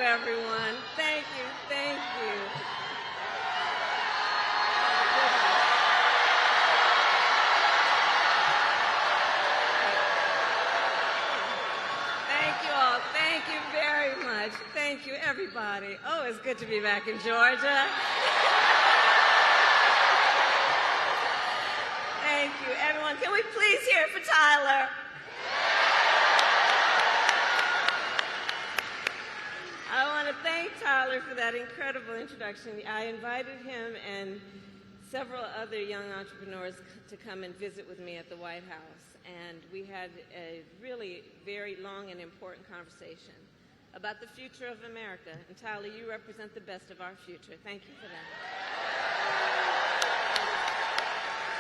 everyone. Thank you, thank you. Thank you all. Thank you very much. Thank you, everybody. Oh, it's good to be back in Georgia. Thank you, everyone. Can we please hear it for Tyler? I want to thank Tyler for that incredible introduction. I invited him and several other young entrepreneurs to come and visit with me at the White House, and we had a really very long and important conversation about the future of America. And Tyler, you represent the best of our future. Thank you for that.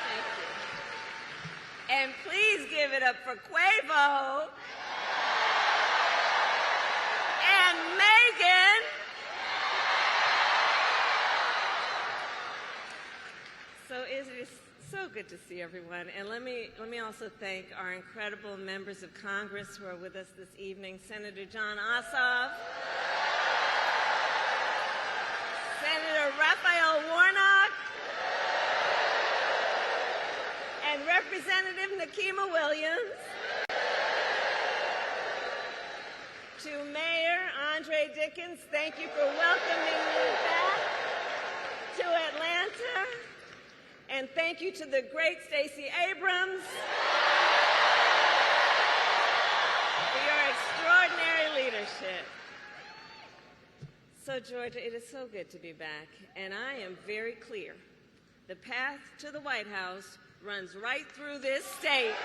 Thank you. And please give it up for Quavo and Megan. So it is so good to see everyone. And let me also thank our incredible members of Congress who are with us this evening. Senator John Ossoff, Senator Raphael Warnock, and Representative Nikema Williams. To Mayor Andre Dickens, thank you for welcoming me back to Atlanta. And thank you to the great Stacey Abrams for your extraordinary leadership. So, Georgia, it is so good to be back, and I am very clear. The path to the White House runs right through this state.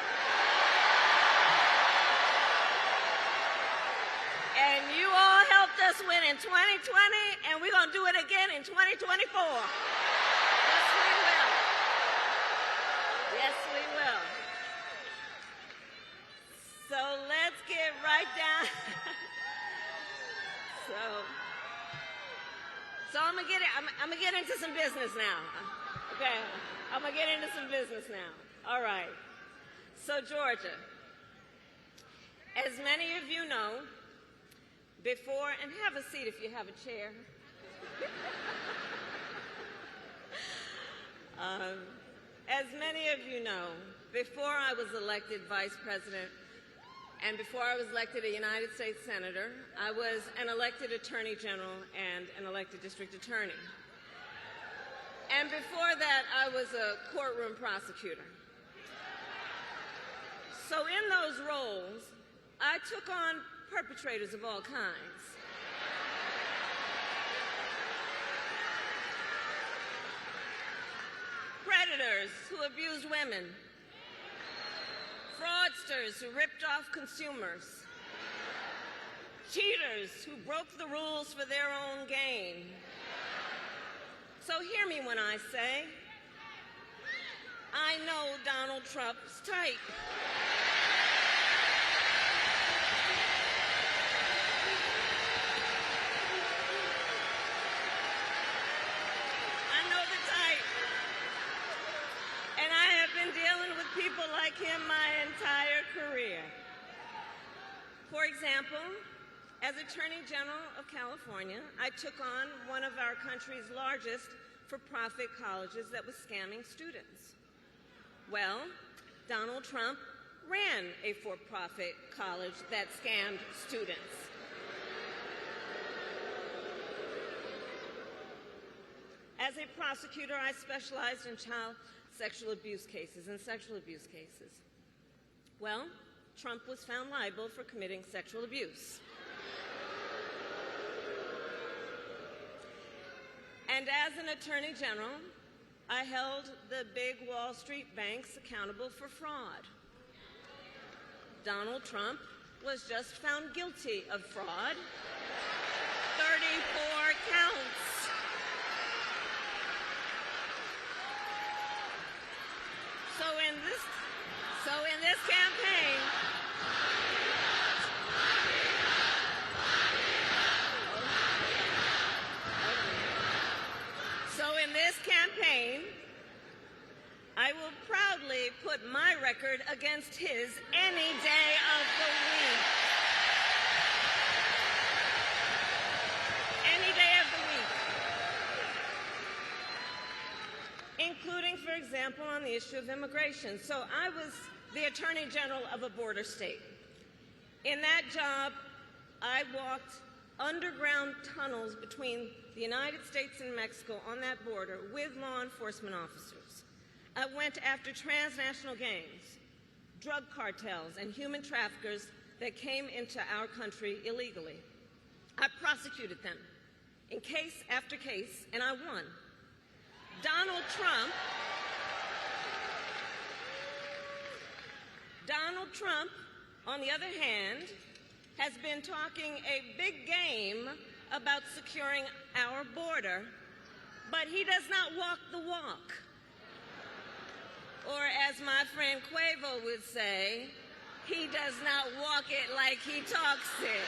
And you all helped us win in 2020, and we're going to do it again in 2024. Yes, we will. Yes, we will. So let's get right down. So I'm gonna get into some business now. Okay, I'm gonna get into some business now. All right. So Georgia, as many of you know, before, and have a seat if you have a chair. As many of you know, before I was elected vice president and before I was elected a United States senator, I was an elected attorney general and an elected district attorney. And before that, I was a courtroom prosecutor. So in those roles, I took on perpetrators of all kinds. Predators who abused women, fraudsters who ripped off consumers, cheaters who broke the rules for their own gain. So hear me when I say, I know Donald Trump's type. Dealing with people like him my entire career. For example, as Attorney General of California, I took on one of our country's largest for-profit colleges that was scamming students. Well, Donald Trump ran a for-profit college that scammed students. As a prosecutor, I specialized in child sexual abuse cases and sexual abuse cases. Well, Trump was found liable for committing sexual abuse. And as an attorney general, I held the big Wall Street banks accountable for fraud. Donald Trump was just found guilty of fraud, 34 counts. So in this campaign, I will proudly put my record against his any day of the week. including, for example, on the issue of immigration. So I was the Attorney General of a border state. In that job, I walked underground tunnels between the United States and Mexico on that border with law enforcement officers. I went after transnational gangs, drug cartels, and human traffickers that came into our country illegally. I prosecuted them in case after case, and I won. Donald Trump, on the other hand, has been talking a big game about securing our border, but he does not walk the walk. Or as my friend Quavo would say, he does not walk it like he talks it.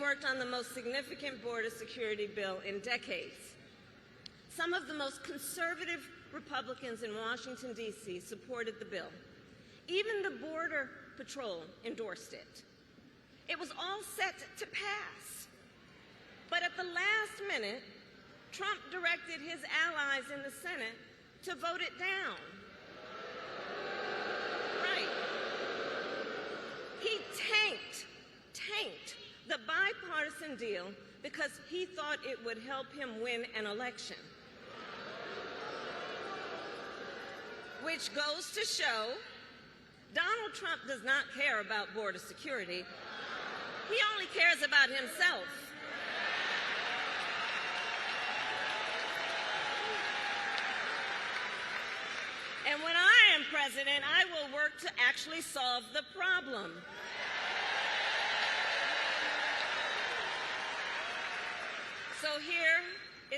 Worked on the most significant border security bill in decades. Some of the most conservative Republicans in Washington, D.C. supported the bill. Even the Border Patrol endorsed it. It was all set to pass. But at the last minute, Trump directed his allies in the Senate to vote it down. Right. He tanked the bipartisan deal because he thought it would help him win an election. Which goes to show Donald Trump does not care about border security. He only cares about himself. And when I am president, I will work to actually solve the problem. So here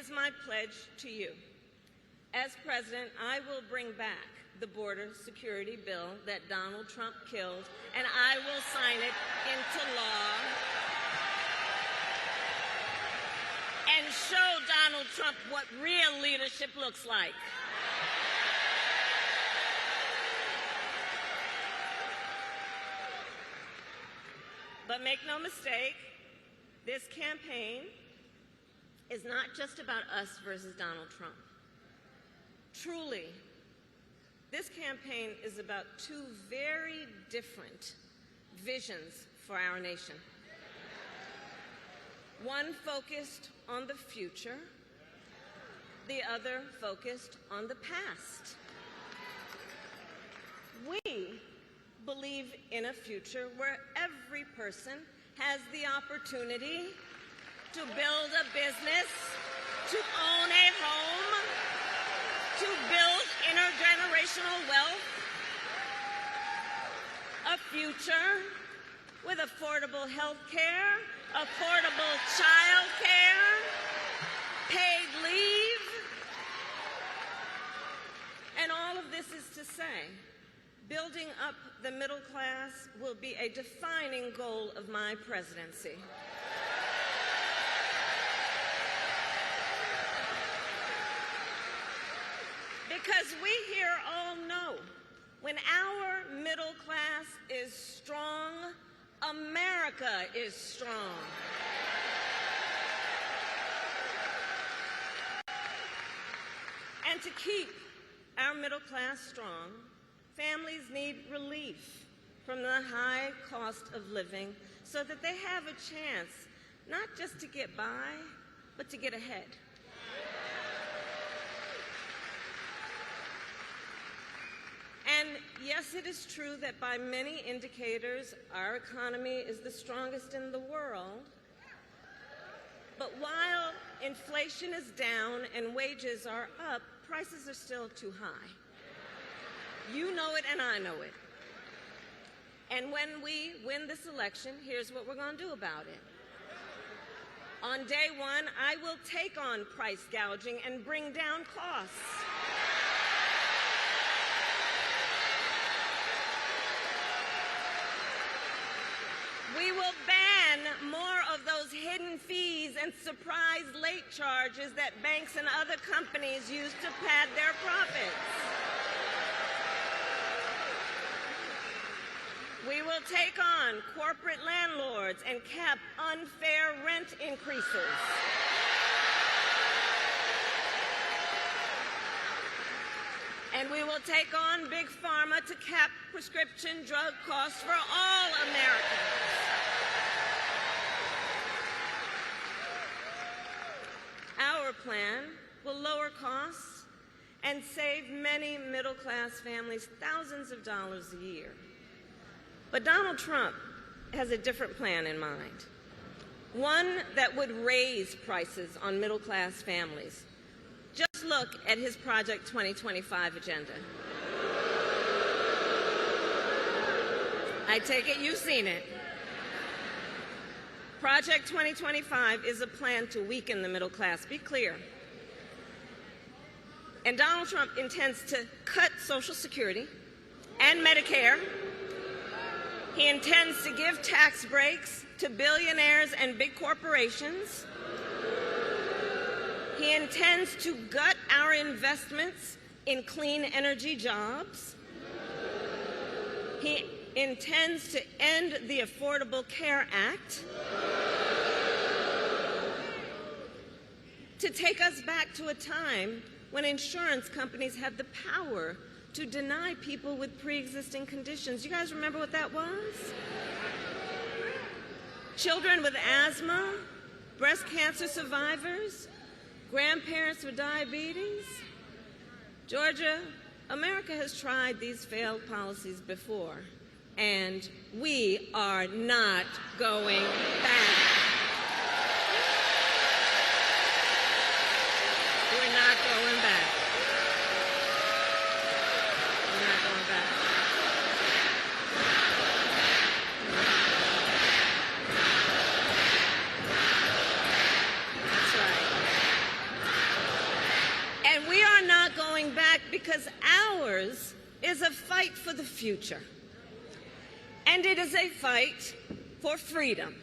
is my pledge to you. As president, I will bring back the border security bill that Donald Trump killed, and I will sign it into law and show Donald Trump what real leadership looks like. But make no mistake, this campaign is not just about us versus Donald Trump. Truly, this campaign is about two very different visions for our nation. One focused on the future, the other focused on the past. We believe in a future where every person has the opportunity to build a business, to own a home, to build intergenerational wealth, a future with affordable health care, affordable child care, paid leave. And all of this is to say, building up the middle class will be a defining goal of my presidency. Because we here all know when our middle class is strong, America is strong. And to keep our middle class strong, families need relief from the high cost of living so that they have a chance not just to get by, but to get ahead. And yes, it is true that by many indicators, our economy is the strongest in the world. But while inflation is down and wages are up, prices are still too high. You know it and I know it. And when we win this election, here's what we're going to do about it. On day one, I will take on price gouging and bring down costs. We will ban more of those hidden fees against surprise late charges that banks and other companies use to pad their profits. We will take on corporate landlords and cap unfair rent increases. And we will take on Big Pharma to cap prescription drug costs for all Americans. Our plan will lower costs and save many middle-class families thousands of dollars a year. But Donald Trump has a different plan in mind, one that would raise prices on middle-class families. Just look at his Project 2025 agenda. I take it you've seen it. Project 2025 is a plan to weaken the middle class. Be clear. And Donald Trump intends to cut Social Security and Medicare. He intends to give tax breaks to billionaires and big corporations. He intends to gut our investments in clean energy jobs. He intends to end the Affordable Care Act, to take us back to a time when insurance companies had the power to deny people with pre-existing conditions. You guys remember what that was? Children with asthma, breast cancer survivors, grandparents with diabetes. Georgia, America has tried these failed policies before, and we are not going back. We're not going back. We're not going back. That's right. And we are not going back because ours is a fight for the future. And it is a fight for freedom.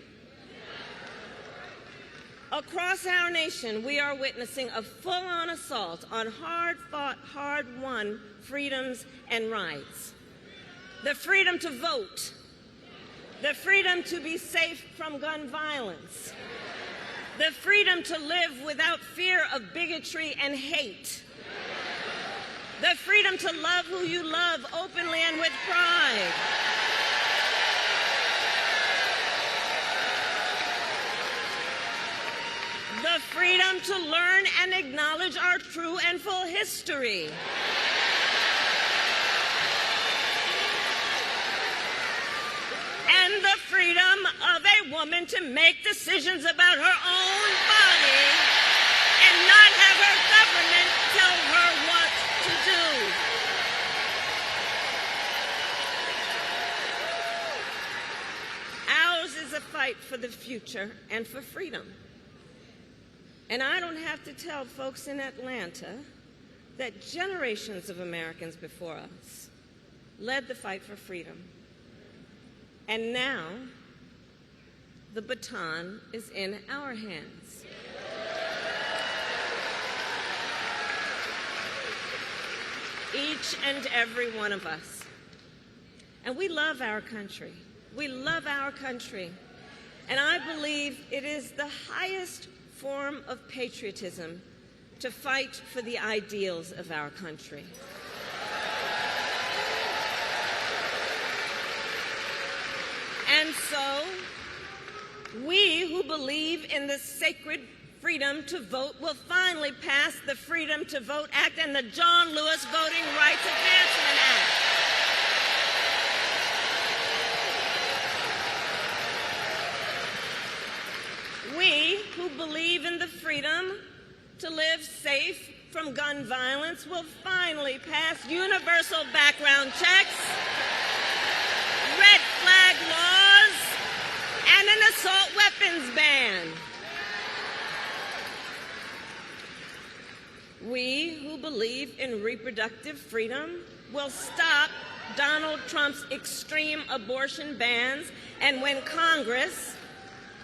Across our nation, we are witnessing a full-on assault on hard-fought, hard-won freedoms and rights. The freedom to vote, the freedom to be safe from gun violence, the freedom to live without fear of bigotry and hate, the freedom to love who you love openly and with pride, the freedom to learn and acknowledge our true and full history. And the freedom of a woman to make decisions about her own body and not have her government tell her what to do. Ours is a fight for the future and for freedom. And I don't have to tell folks in Atlanta that generations of Americans before us led the fight for freedom. And now, the baton is in our hands. Each and every one of us. And we love our country. We love our country. And I believe it is the highest form of patriotism to fight for the ideals of our country. And so, we who believe in the sacred freedom to vote will finally pass the Freedom to Vote Act and the John Lewis Voting Rights Advancement Act. We who believe in the freedom to live safe from gun violence will finally pass universal background checks, red flag laws, and an assault weapons ban. We who believe in reproductive freedom will stop Donald Trump's extreme abortion bans, and when Congress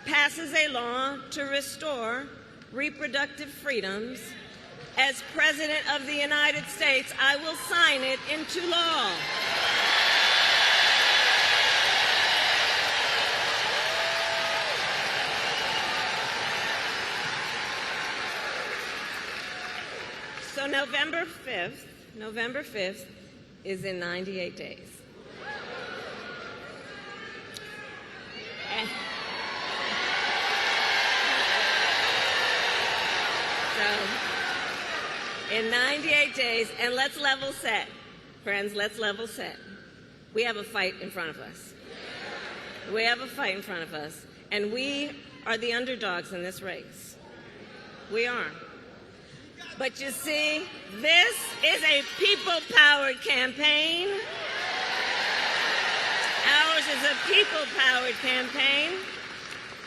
passes a law to restore reproductive freedoms, as President of the United States, I will sign it into law. So November 5th is in 98 days. So, in 98 days, and let's level set, friends, let's level set. We have a fight in front of us. We have a fight in front of us, and we are the underdogs in this race. We are. But you see, this is a people-powered campaign. Ours is a people-powered campaign.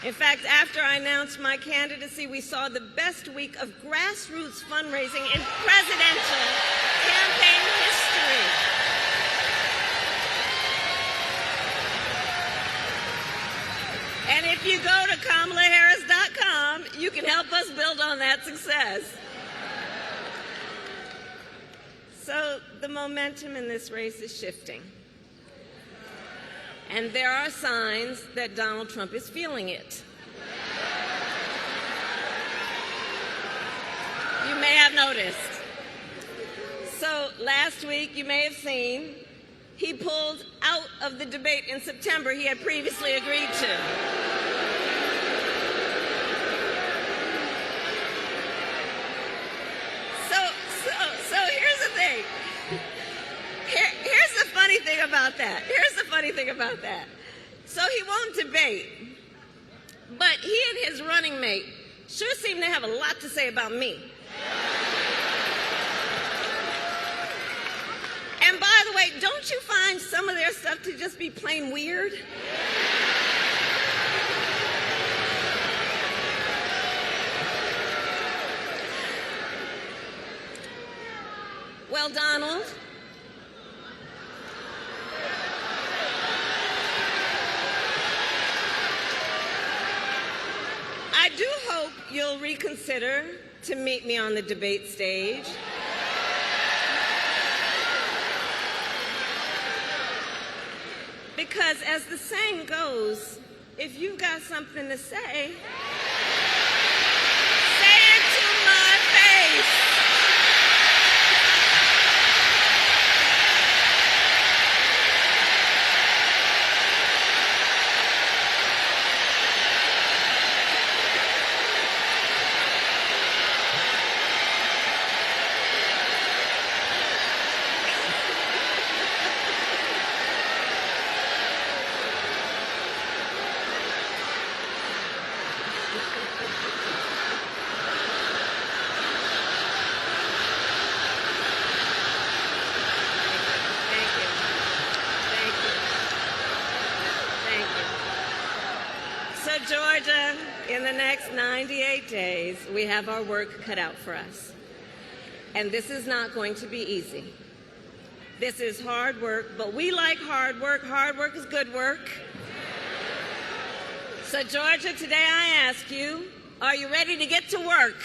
In fact, after I announced my candidacy, we saw the best week of grassroots fundraising in presidential campaign history. And if you go to KamalaHarris.com, you can help us build on that success. So the momentum in this race is shifting. And there are signs that Donald Trump is feeling it. You may have noticed. So last week, you may have seen, he pulled out of the debate in September he had previously agreed to. So here's the thing. Here's the funny thing about that. So he won't debate, but he and his running mate sure seem to have a lot to say about me. And by the way, don't you find some of their stuff to just be plain weird? Well, Donald, I do hope you'll reconsider to meet me on the debate stage. Because as the saying goes, if you've got something to say it to my face. Georgia, in the next 98 days, we have our work cut out for us. And this is not going to be easy. This is hard work, but we like hard work. Hard work is good work. So, Georgia, today I ask you, are you ready to get to work?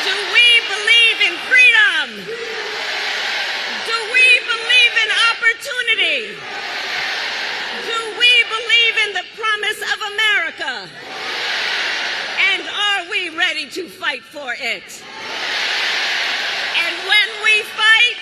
Do we believe in freedom? Do we believe in opportunity? Do we believe in the promise of America? And are we ready to fight for it? And when we fight,